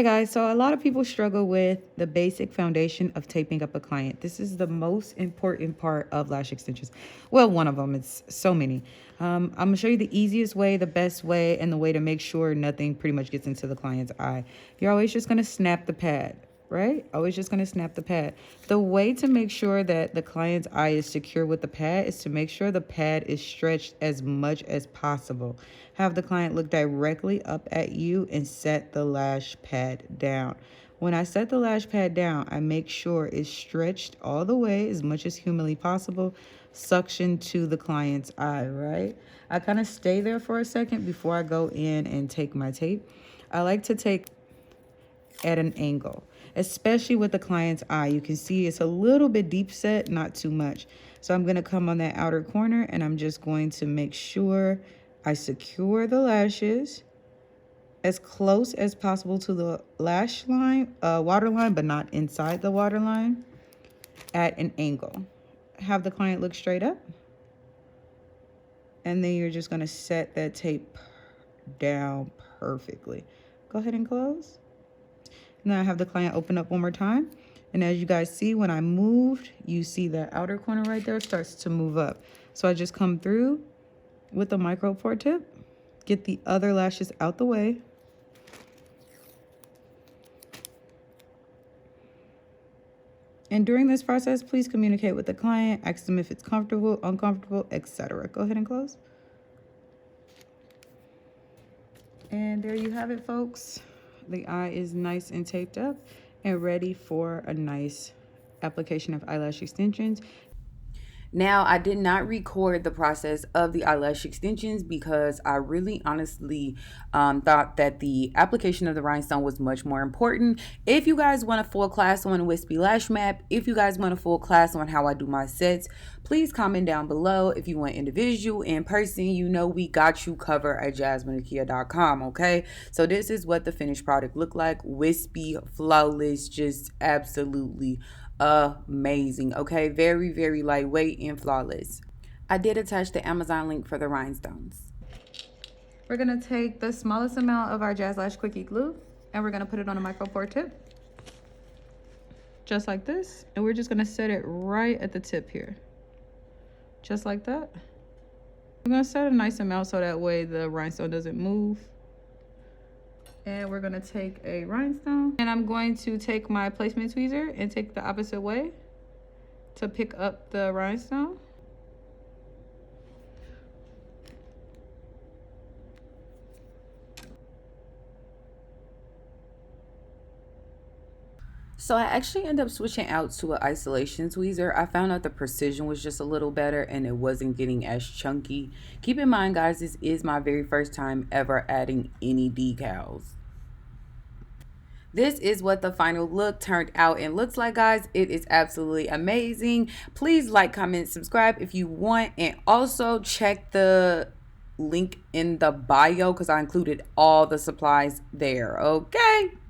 Hey guys, so a lot of people struggle with the basic foundation of taping up a client. This is the most important part of lash extensions. Well, one of them, it's so many. I'm gonna show you the easiest way, the best way, and the way to make sure nothing pretty much gets into the client's eye. You're always just gonna snap the pad, right? Always just gonna snap the pad. The way to make sure that the client's eye is secure with the pad is to make sure the pad is stretched as much as possible. Have the client look directly up at you and set the lash pad down. When I set the lash pad down, I make sure it's stretched all the way as much as humanly possible, suction to the client's eye, right? I kind of stay there for a second before I go in and take my tape. I like to take at an angle, especially with the client's eye. You can see it's a little bit deep set, not too much. So I'm going to come on that outer corner and I'm just going to make sure I secure the lashes as close as possible to the lash line, water line, but not inside the water line, at an angle. Have the client look straight up. And then you're just going to set that tape down perfectly. Go ahead and close. Now I have the client open up one more time. And as you guys see, when I moved, you see that outer corner right there starts to move up. So I just come through with a micro pore tip, get the other lashes out the way. And during this process, please communicate with the client, ask them if it's comfortable, uncomfortable, etc. Go ahead and close. And there you have it, folks. The eye is nice and taped up and ready for a nice application of eyelash extensions. Now, I did not record the process of the eyelash extensions because I really honestly thought that the application of the rhinestone was much more important. If you guys want a full class on Wispy Lash Map, if you guys want a full class on how I do my sets, please comment down below. If you want individual, in person, you know we got you covered at jasmineakia.com, okay? So this is what the finished product looked like. Wispy, flawless, just absolutely amazing. Okay, very, very lightweight and flawless. I did attach the Amazon link for the rhinestones. We're gonna take the smallest amount of our Jazz Lash Quickie glue and we're gonna put it on a micro pore tip, just like this, and we're just gonna set it right at the tip here, just like that. I'm gonna set a nice amount so that way the rhinestone doesn't move. And we're gonna take a rhinestone and I'm going to take my placement tweezer and take the opposite way to pick up the rhinestone. So I actually ended up switching out to an isolation tweezer. I found out the precision was just a little better and it wasn't getting as chunky. Keep in mind, guys, this is my very first time ever adding any decals. This is what the final look turned out and looks like, guys. It is absolutely amazing. Please like, comment, subscribe if you want, and also check the link in the bio because I included all the supplies there, okay?